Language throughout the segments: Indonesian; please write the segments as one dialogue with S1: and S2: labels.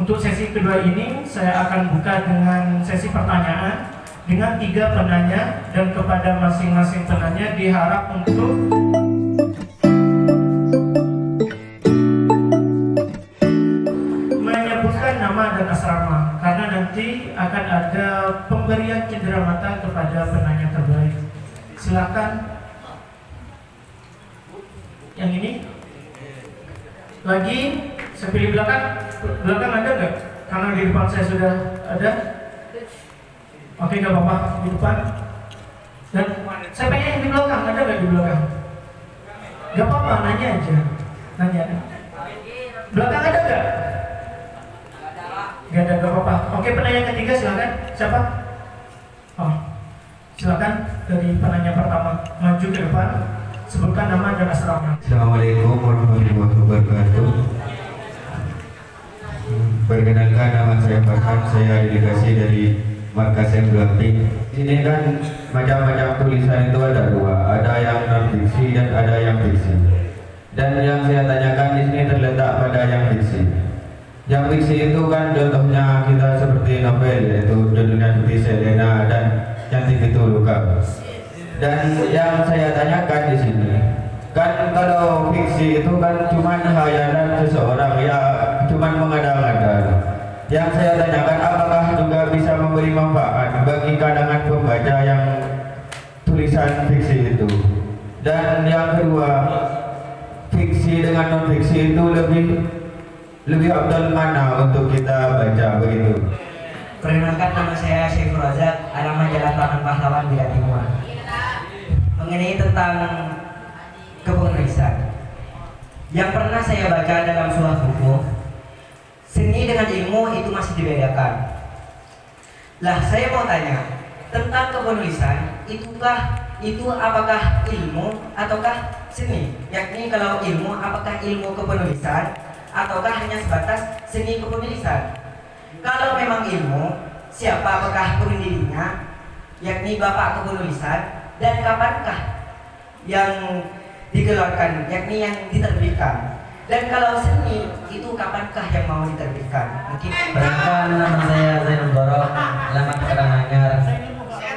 S1: Untuk sesi kedua ini saya akan buka dengan sesi pertanyaan dengan 3 penanya, dan kepada masing-masing penanya diharap untuk menyebutkan nama dan asrama, karena nanti akan ada pemberian cenderamata kepada penanya terbaik. Silakan. Yang ini lagi, saya pilih belakang ada nggak? Karena di depan saya sudah ada. Oke, nggak apa-apa, di depan. Dan saya pengen yang di belakang, ada nggak di belakang? Nggak apa-apa, nanya aja. Nanya. Belakang ada nggak? Nggak ada, nggak apa-apa. Oke, penanya ketiga silakan. Siapa? Oh, silakan dari penanya pertama, maju ke depan. Sebutkan nama dan asrama.
S2: Assalamualaikum warahmatullahi wabarakatuh. Perkenalkan, nama saya Farhan, saya delegasi dari Markas M2P. Ini kan macam-macam tulisan itu ada 2, ada yang non fiksi dan ada yang fiksi. Dan yang saya tanyakan di sini terletak pada yang fiksi. Yang fiksi itu kan contohnya kita seperti novel, yaitu judulnya seperti Selena dan Cantik Itu Luka. Dan yang saya tanyakan di sini, kan kalau fiksi itu kan cuma hayalan seseorang, ya cuma mengada-ngada. Yang saya tanyakan, apakah juga bisa memberi manfaat bagi kalangan pembaca yang tulisan fiksi itu? Dan yang kedua, fiksi dengan non fiksi itu lebih abdal mana untuk kita baca begitu?
S3: Perkenalkan, nama saya Syaiful Razak, alamat Jalan Taman Pahlawan Bila Timur. Mengenai tentang kepenulisan, yang pernah saya baca dalam sebuah buku, seni dengan ilmu itu masih dibedakan. Lah, saya mau tanya tentang kepenulisan, itu apakah ilmu ataukah seni? Yakni kalau ilmu, apakah ilmu kepenulisan ataukah hanya sebatas seni kepenulisan? Kalau memang ilmu, siapa apakah pendirinya, yakni bapak kepenulisan, dan kapankah yang digelarkan, yakni yang diterbitkan? Dan kalau seni itu kapankah yang mau diterbitkan? Mungkin.
S4: Perkenalkan, nama saya Zainul Borok, alamat Karanganyar.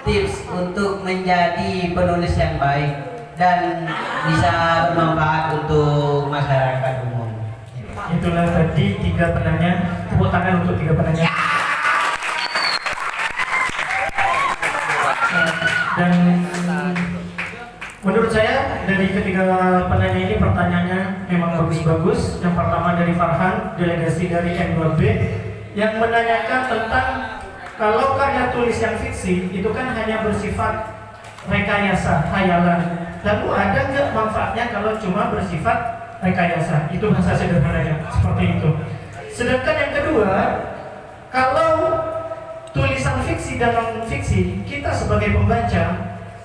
S3: Tips untuk menjadi penulis yang baik dan bisa bermanfaat untuk masyarakat umum.
S1: Itulah tadi 3 penanya. Tepuk tangan untuk 3 penanya. Dan menurut saya dari ketiga penanya ini pertanyaannya memang bagus-bagus. Yang pertama dari Farhan, delegasi dari N2B, yang menanyakan tentang kalau karya tulis yang fiksi itu kan hanya bersifat rekayasa, hayalan. Lalu ada nggak manfaatnya kalau cuma bersifat rekayasa? Itu bahasa sederhananya seperti itu. Sedangkan yang kedua, kalau tulisan fiksi dan non fiksi, kita sebagai pembaca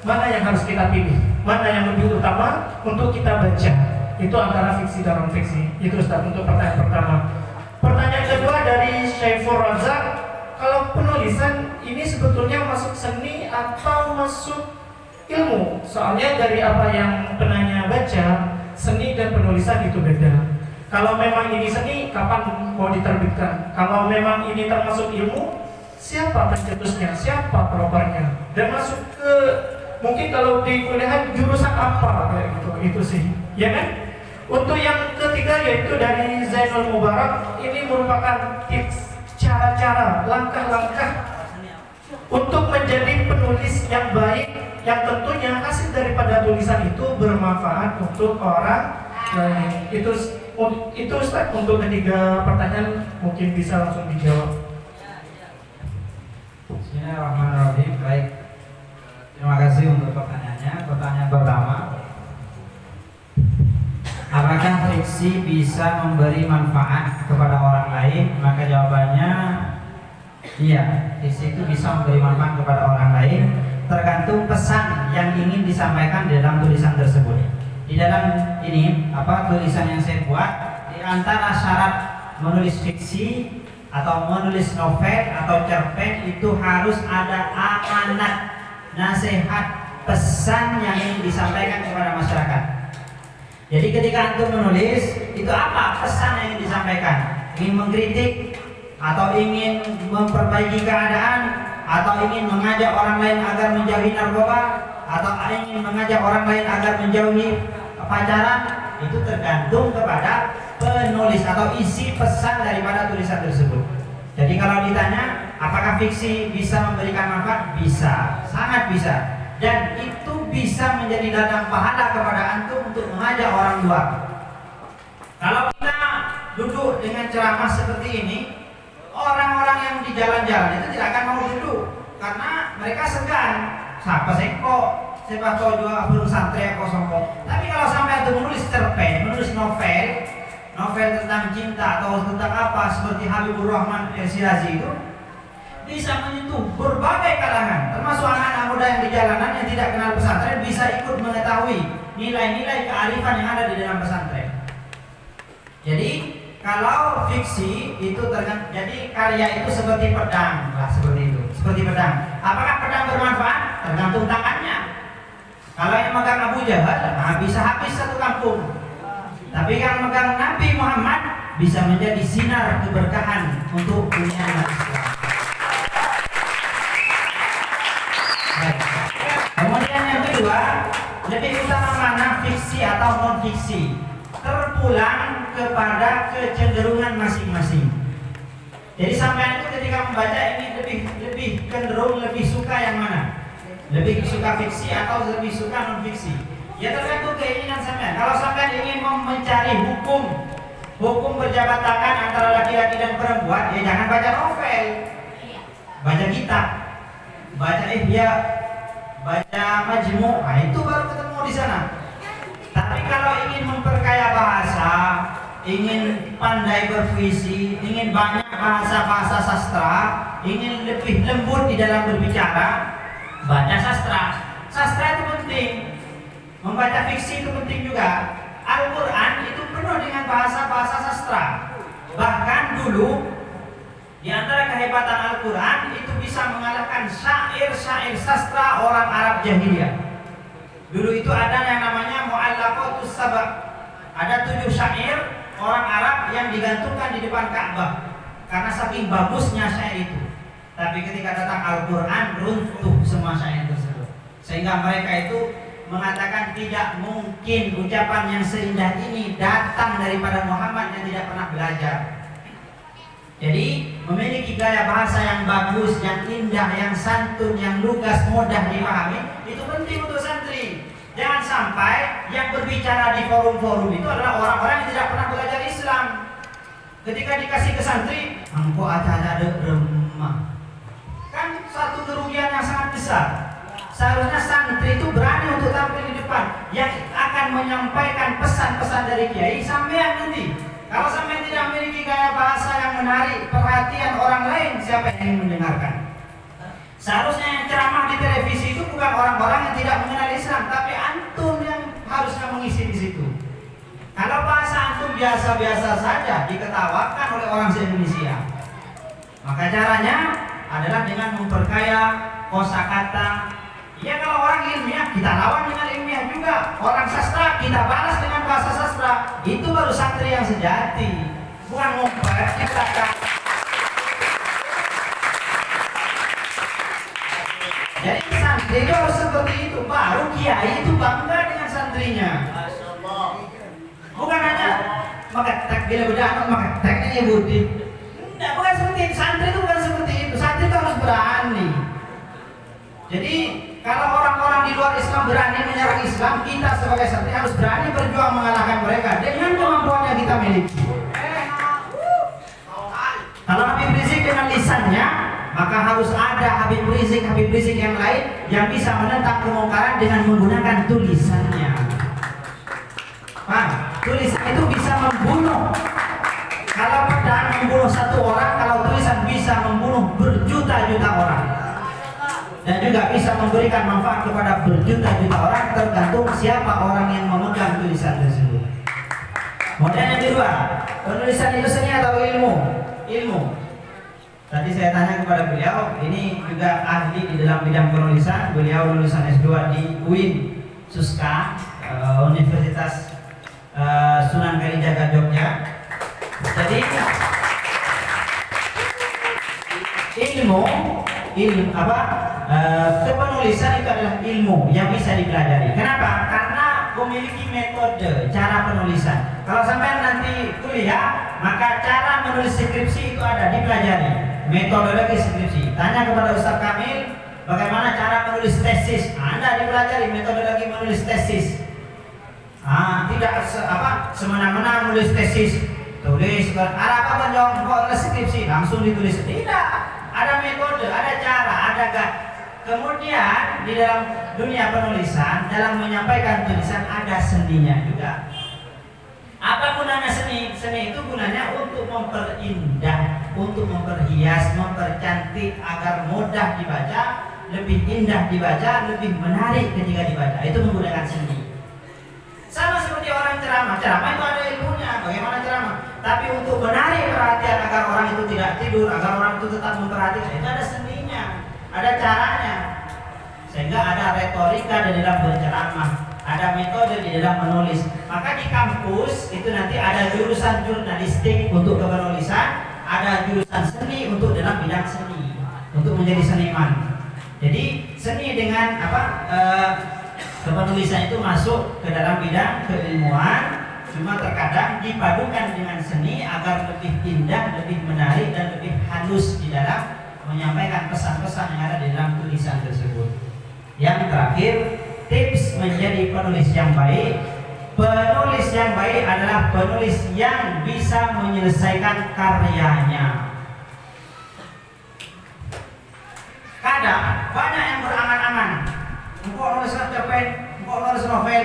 S1: mana yang harus kita pilih? Mana yang lebih utama untuk kita baca? Itu antara fiksi dan non fiksi. Itu Ustaz untuk pertanyaan pertama. Pertanyaan kedua dari Syaiful Razak, kalau penulisan ini sebetulnya masuk seni atau masuk ilmu? Soalnya dari apa yang penanya baca, seni dan penulisan itu beda. Kalau memang ini seni, kapan mau diterbitkan? Kalau memang ini termasuk ilmu, siapa pencetusnya, siapa propernya? Dan masuk ke, mungkin kalau di kuliahan jurusan apa kayak gitu, itu sih, ya kan? Untuk yang ketiga yaitu dari Zainul Mubarak, ini merupakan tips, cara-cara, langkah-langkah untuk menjadi penulis yang baik, yang tentunya hasil daripada tulisan itu bermanfaat untuk orang lain. Itu Ustaz untuk ketiga pertanyaan, mungkin bisa langsung dijawab.
S4: Bismillahirrahmanirrahim. Baik, terima kasih untuk pertanyaannya. Pertanyaan pertama, apakah fiksi bisa memberi manfaat kepada orang lain? Maka jawabannya iya, fiksi itu bisa memberi manfaat kepada orang lain, tergantung pesan yang ingin disampaikan di dalam tulisan tersebut. Di dalam ini tulisan yang saya buat, di antara syarat menulis fiksi atau menulis novel atau cerpen itu harus ada amanat, nasihat, pesan yang ingin disampaikan kepada masyarakat. Jadi ketika antum menulis, itu apa pesan yang ingin disampaikan? Ingin mengkritik atau ingin memperbaiki keadaan, atau ingin mengajak orang lain agar menjauhi narkoba, atau ingin mengajak orang lain agar menjauhi pacaran, itu tergantung kepada penulis atau isi pesan daripada tulisan tersebut. Jadi kalau ditanya apakah fiksi bisa memberikan manfaat? Bisa, sangat bisa. Dan itu bisa menjadi ladang pahala kepada antum untuk mengajak orang luar. Kalau kita duduk dengan ceramah seperti ini, orang-orang yang di jalan-jalan itu tidak akan mau duduk karena mereka segan. Siapa seko, siapa tahu juga belum santri aku sombong. Tapi kalau sampai itu menulis cerpen, menulis novel tentang cinta atau tentang apa seperti Habibur Rahman El-Shirazi itu bisa menyentuh berbagai kalangan, termasuk anak-anak muda yang di jalanan yang tidak kenal pesantren bisa ikut mengetahui nilai-nilai kearifan yang ada di dalam pesantren. Jadi kalau fiksi itu jadi karya itu seperti pedang lah, seperti itu, seperti pedang. Apakah pedang bermanfaat? Tergantung tangannya. Kalau yang megang Abu Jahal, bisa habis satu kampung. Tapi yang megang Nabi Muhammad bisa menjadi sinar keberkahan untuk dunia Islam. Kemudian yang kedua, lebih utama mana fiksi atau non fiksi? Terpulang kepada kecenderungan masing-masing. Jadi sampean itu ketika membaca ini lebih cenderung lebih suka yang mana? Lebih suka fiksi atau lebih suka non fiksi? Ya tergantung keinginan sampean. Kalau sampean ingin mencari hukum berjabat tangan antara laki-laki dan perempuan, ya jangan baca novel, baca kitab, baca ihya, baca majmu', nah itu baru ketemu di sana. Tapi kalau ingin memperkaya bahasa, ingin pandai berpuisi, ingin banyak bahasa-bahasa sastra, ingin lebih lembut di dalam berbicara, baca sastra. Sastra itu penting. Membaca fiksi itu penting juga. Al-Quran itu penuh dengan bahasa-bahasa sastra. Bahkan dulu di antara kehebatan Al-Quran itu bisa mengalahkan syair-syair sastra orang Arab jahiliyah. Dulu itu ada yang namanya Mu'allaqatus Sab'a. Ada 7 syair orang Arab yang digantungkan di depan Ka'bah karena saking bagusnya syair itu. Tapi ketika datang Al-Quran runtuh semua syair tersebut. Sehingga mereka itu mengatakan tidak mungkin ucapan yang seindah ini datang daripada Muhammad yang tidak pernah belajar. Jadi memiliki gaya bahasa yang bagus, yang indah, yang santun, yang lugas, mudah dipahami, itu penting untuk santri. Jangan sampai yang berbicara di forum-forum itu adalah orang-orang yang tidak pernah belajar Islam. Ketika dikasih ke santri, engkau ada remah. Kan satu kerugian yang sangat besar. Seharusnya santri itu berani untuk tampil di depan, yang akan menyampaikan pesan-pesan dari kiai sampean nanti. Kalau sampean tidak memiliki gaya bahasa yang menarik perhatian orang lain, siapa yang ingin mendengarkan? Seharusnya yang ceramah di televisi itu bukan orang-orang yang tidak mengenal Islam, tapi antum yang harusnya mengisi di situ. Kalau bahasa antum biasa-biasa saja diketawakan oleh orang se-Indonesia, maka caranya adalah dengan memperkaya kosakata. Ya kalau orang ilmiah kita lawan dengan ilmiah juga. Orang sastra kita balas dengan bahasa sastra. Itu baru santri yang sejati. Bukan ngumpet di belakang. Jadi santri itu harus seperti itu. Baru kiai itu bangga dengan santrinya. Bukan hanya mengetek bila berdakwah mengeteknya budi. Tidak, bukan seperti itu. Santri itu bukan seperti itu. Santri itu harus berani. Jadi kalau orang-orang di luar Islam berani menyerang Islam, kita sebagai santri harus berani berjuang mengalahkan mereka dengan kemampuan yang kita miliki. Kalau Habib Rizik dengan lisannya, maka harus ada Habib Rizik yang lain yang bisa menentang kemungkaran dengan menggunakan tulisannya. Tulisan itu bisa membunuh. Kalau pedang membunuh satu orang, kalau tulisan bisa membunuh berjuta-juta orang. Dan juga bisa memberikan manfaat kepada berjuta-juta orang, tergantung siapa orang yang memegang tulisan tersebut. Kemudian yang kedua, penulisan itu seni atau ilmu? Ilmu. Tadi saya tanya kepada beliau, ini juga ahli di dalam bidang penulisan. Beliau lulusan S2 di UIN Suska, Universitas Sunan Kalijaga Jogja. Jadi kepenulisan itu adalah ilmu yang bisa dipelajari. Kenapa? Karena memiliki metode cara penulisan. Kalau sampai nanti kuliah, maka cara menulis skripsi itu ada dipelajari. Metodologi skripsi. Tanya kepada Ustaz Kamil, bagaimana cara menulis tesis? Anda dipelajari metodologi menulis tesis. Tidak semena-mena menulis tesis. Tulis apa menjawab skripsi langsung ditulis. Tidak. Ada metode, ada cara, ada kemudian di dalam dunia penulisan, dalam menyampaikan tulisan ada seninya juga. Apa gunanya seni? Seni itu gunanya untuk memperindah, untuk memperhias, mempercantik agar mudah dibaca, lebih indah dibaca, lebih menarik ketika dibaca. Itu menggunakan seni. Sama seperti orang ceramah. Ceramah itu ada ilmunya, bagaimana ceramah. Tapi untuk menarik perhatian agar orang itu tidak tidur, agar orang itu tetap memperhatikan, itu ada seninya, ada caranya. Sehingga ada retorika di dalam berceramah, ada metode di dalam menulis. Maka di kampus itu nanti ada jurusan jurnalistik untuk kepenulisan, ada jurusan seni untuk dalam bidang seni, untuk menjadi seniman. Jadi seni dengan kepenulisan itu masuk ke dalam bidang keilmuan. Cuma terkadang dipadukan dengan seni agar lebih indah, lebih menarik, dan lebih halus di dalam menyampaikan pesan-pesan yang ada di dalam tulisan tersebut. Yang terakhir, tips menjadi penulis yang baik. Penulis yang baik adalah penulis yang bisa menyelesaikan karyanya. Kadang banyak yang berangan-angan, engkau nulis cerpen, engkau nulis novel.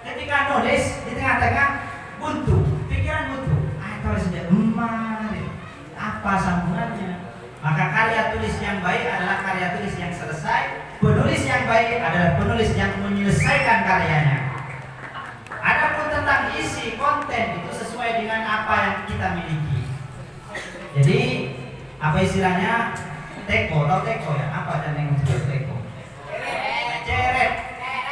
S4: Ketika nulis di tengah-tengah buntu, pikiran buntu. Tulis saja, apa sambungannya? Maka karya tulis yang baik adalah karya tulis yang selesai. Penulis yang baik adalah penulis yang menyelesaikan karyanya. Adapun tentang isi konten itu sesuai dengan apa yang kita miliki. Jadi apa istilahnya? Teko, atau teko ya? Apa dan yang disebut teko? Ceret.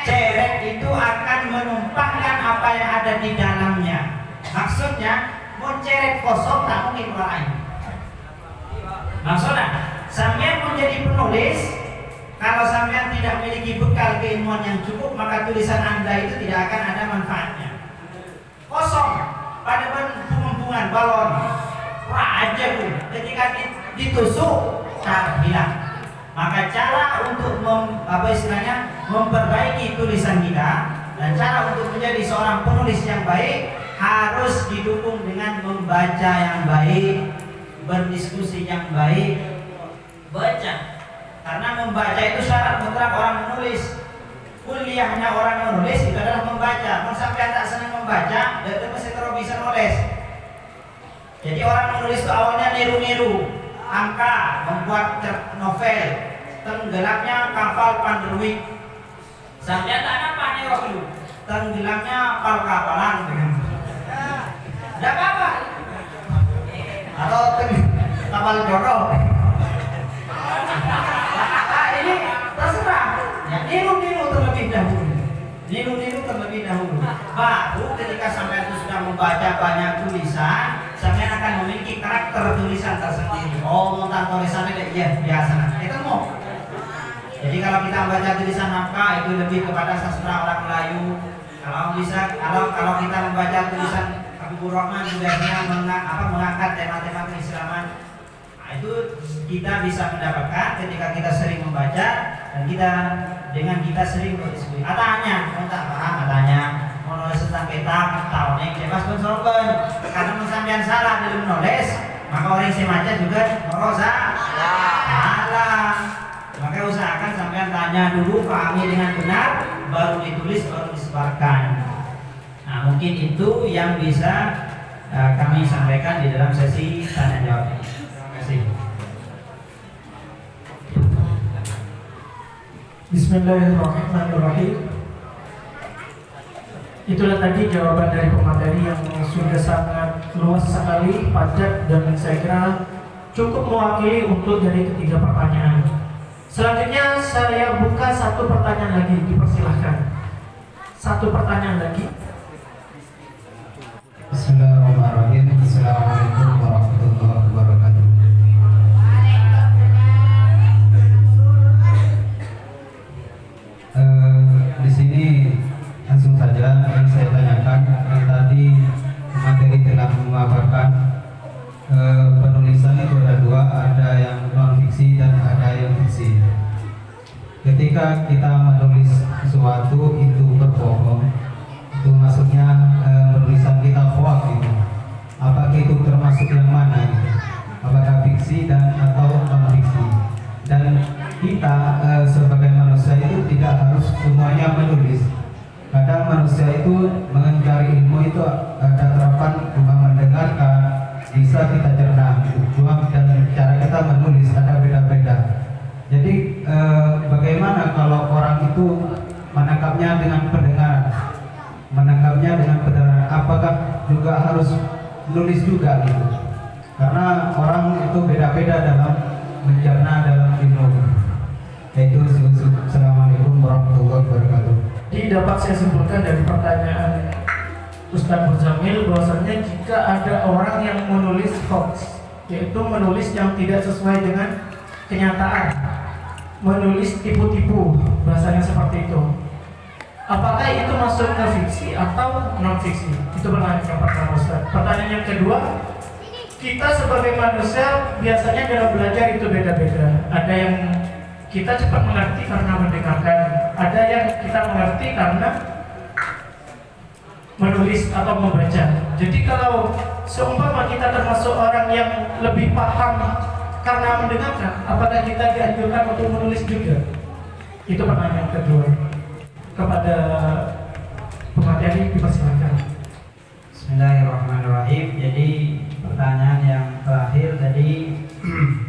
S4: Ceret itu akan menumpahkan apa yang ada di dalamnya. Maksudnya, mau ceret kosong tak mungkin lain. Maksudnya, sampean menjadi penulis, kalau sampean tidak memiliki bekal keilmuan yang cukup, maka tulisan Anda itu tidak akan ada manfaatnya. Kosong, pada pembunuhan balon, aja ketika ditusuk, hilang. Maka cara untuk memperbaiki tulisan kita dan cara untuk menjadi seorang penulis yang baik harus didukung dengan membaca yang baik, berdiskusi yang baik, baca. Karena membaca itu syarat mutlak orang menulis. Kuliahnya orang menulis itu adalah membaca. Kalau sampai tak senang membaca, dia mesti terus bisa nulis. Jadi orang menulis itu awalnya niru-niru angka, membuat novel, tenggelamnya kapal Panderwick. Sampai tak apa nih waktu tenggelamnya kapal-kapalan. Tidak apa-apa. Atau kapal Joko. Ini terserah. Ya, niru-niru terlebih dahulu. Niru-niru terlebih dahulu. Baru ketika sampai itu sudah membaca banyak tulisan, sampai akan memiliki karakter tulisan tersendiri. Oh, tentang tulisannya iya biasa. Itu mau. Jadi kalau kita membaca tulisan naskah itu lebih kepada sastra orang Melayu. Kalau kita membaca tulisan Habibur Rahman biasanya mengangkat tema-tema keislaman. Nah, itu kita bisa mendapatkan ketika kita sering membaca dan kita sering berdiskusi. Katanya, tak paham katanya, menulis tentang kitab tahunnya bebas pensorban. Karena mensampian salah dalam menulis, maka orang yang baca juga merosa salah. Maka usahakan sampean tanya dulu, pahami dengan benar, baru ditulis, baru disebarkan. Nah, mungkin itu yang bisa kami sampaikan di dalam sesi tanya jawab. Terima kasih.
S1: Bismillahirrahmanirrahim. Itulah tadi jawaban dari pemateri yang sudah sangat luas sekali, padat, dan saya kira cukup mewakili untuk dari ketiga pertanyaan. Selanjutnya saya buka satu pertanyaan lagi, dipersilahkan. Satu pertanyaan lagi.
S5: Bismillahirrahmanirrahim. Assalamualaikum warahmatullahi wabarakatuh. ketika kita menulis sesuatu itu berbohong, itu maksudnya penulisan kita hoax gitu. Apakah itu termasuk yang mana gitu? Apakah fiksi dan atau non fiksi? Dan kita sebagai manusia itu tidak harus semuanya menulis. Kadang manusia itu mencari ilmu itu ada terapan cuma mendengarkan, bisa kita cerna gitu. Cuma dan cara kita menulis ada beda-beda. Jadi bagaimana kalau orang itu menangkapnya dengan pendengaran? Menangkapnya dengan pendengaran, apakah juga harus nulis juga gitu? Karena orang itu beda-beda dalam mencerna dalam ilmu. Itu. Assalamualaikum warahmatullahi wabarakatuh.
S1: Jadi dapat saya simpulkan dari pertanyaan Ustaz Muzamil bahwasanya jika ada orang yang menulis hoax, yaitu menulis yang tidak sesuai dengan kenyataan, menulis tipu-tipu, bahasanya seperti itu, apakah itu masuk ke fiksi atau non fiksi? Itu pertanyaan yang pertama, Ustaz. Pertanyaan yang kedua, kita sebagai manusia biasanya dalam belajar itu beda-beda. Ada yang kita cepat mengerti karena mendengarkan, ada yang kita mengerti karena menulis atau membaca. Jadi kalau seumpama kita termasuk orang yang lebih paham karena mendengarkan, apakah kita dianjurkan untuk menulis juga? Itu pertanyaan kedua. Kepada pemateri dipersilakan.
S4: Bismillahirrahmanirrahim. Jadi pertanyaan yang terakhir tadi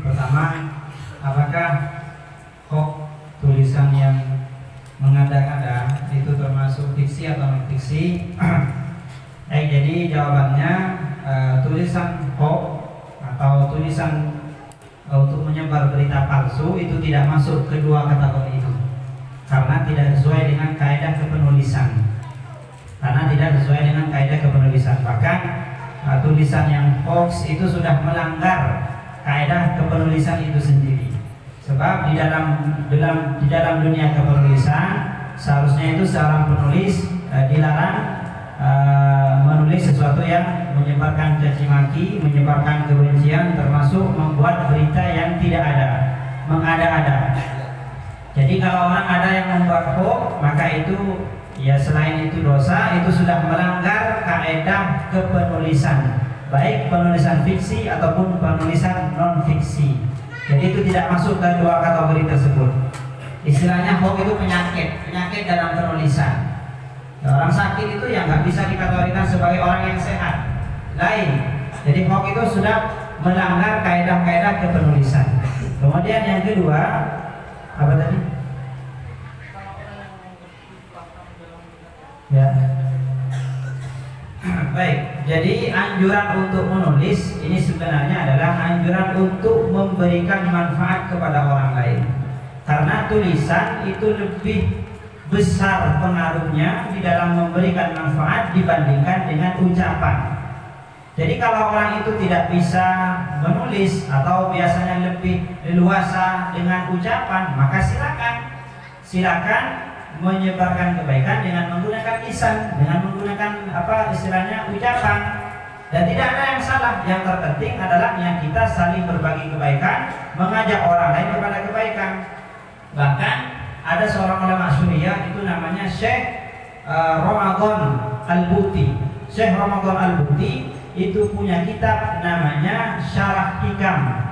S4: pertama, apakah tulisan yang mengada-ngada itu termasuk fiksi atau non fiksi? Jadi jawabannya tulisan hoax atau tulisan untuk menyebar berita palsu itu tidak masuk kedua kategori itu, karena tidak sesuai dengan kaidah kepenulisan. Bahkan tulisan yang hoax itu sudah melanggar kaidah kepenulisan itu sendiri. Sebab di dalam dunia kepenulisan seharusnya itu seorang penulis dilarang menulis sesuatu yang menyebarkan caci maki, menyebarkan kebencian, termasuk membuat berita yang tidak ada, mengada-ada. Jadi kalau orang ada yang membuat hoax, maka itu ya selain itu dosa, itu sudah melanggar kaidah kepenulisan, baik penulisan fiksi ataupun penulisan non fiksi. Jadi itu tidak masuk ke dua kategori tersebut. Istilahnya hoax itu penyakit dalam penulisan. Orang sakit itu yang nggak bisa dikategorikan sebagai orang yang sehat, lain. Jadi hoax itu sudah melanggar kaidah-kaidah kepenulisan. Kemudian yang kedua, apa tadi? Ya. Baik, jadi anjuran untuk menulis ini sebenarnya adalah anjuran untuk memberikan manfaat kepada orang lain. Karena tulisan itu lebih besar pengaruhnya di dalam memberikan manfaat dibandingkan dengan ucapan. Jadi kalau orang itu tidak bisa menulis atau biasanya lebih leluasa dengan ucapan, maka silakan menyebarkan kebaikan dengan menggunakan lisan, dengan menggunakan ucapan. Dan tidak ada yang salah. Yang terpenting adalah yang kita saling berbagi kebaikan, mengajak orang lain kepada kebaikan. Bahkan ada seorang ulama Suriah itu namanya Syekh Ramadan Al-Buti. Syekh Ramadan Al-Buti itu punya kitab namanya Syarah Hikam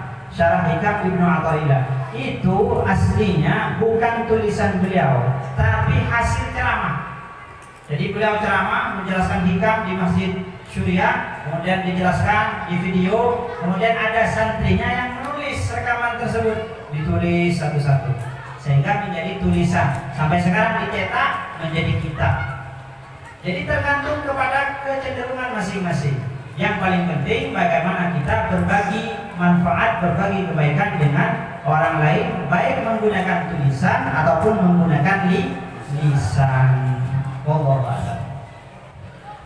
S4: Ibnu Athaillah. Itu aslinya bukan tulisan beliau, tapi hasil ceramah. Jadi beliau ceramah menjelaskan hikam di Masjid Syuriah, kemudian dijelaskan di video, kemudian ada santrinya yang menulis rekaman tersebut, ditulis satu-satu sehingga menjadi tulisan, sampai sekarang dicetak menjadi kitab. Jadi tergantung kepada kecenderungan masing-masing. Yang paling penting bagaimana kita berbagi manfaat, berbagi kebaikan dengan orang lain, baik menggunakan tulisan ataupun menggunakan lisan.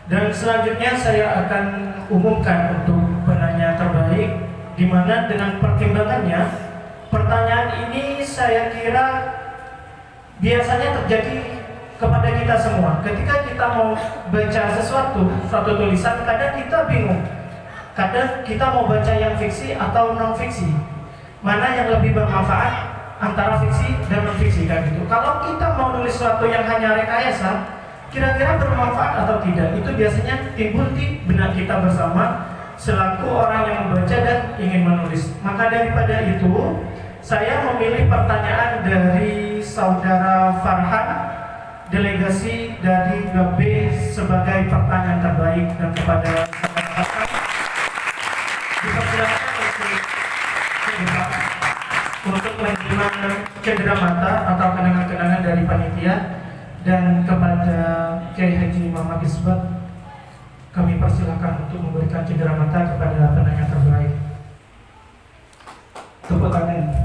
S1: Dan selanjutnya saya akan umumkan untuk penanya terbaik, di mana dengan pertimbangannya pertanyaan ini saya kira biasanya terjadi kepada kita semua. Ketika kita mau baca suatu tulisan, kadang kita bingung. Kadang kita mau baca yang fiksi atau non fiksi. Mana yang lebih bermanfaat antara fiksi dan non fiksi kan gitu. Kalau kita mau nulis sesuatu yang hanya rekayasa, kira-kira bermanfaat atau tidak? Itu biasanya timbul di benak kita bersama selaku orang yang membaca dan ingin menulis. Maka daripada itu, saya memilih pertanyaan dari saudara Farhan, delegasi dari B sebagai pertanyaan terbaik, dan kepada saudara Farhan dipersilakan untuk menerima cendera mata atau kenangan-kenangan dari panitia, dan kepada Kiai Haji Muhammad Isbat kami persilakan untuk memberikan cendera mata kepada penanya terbaik. Tepuk tangan.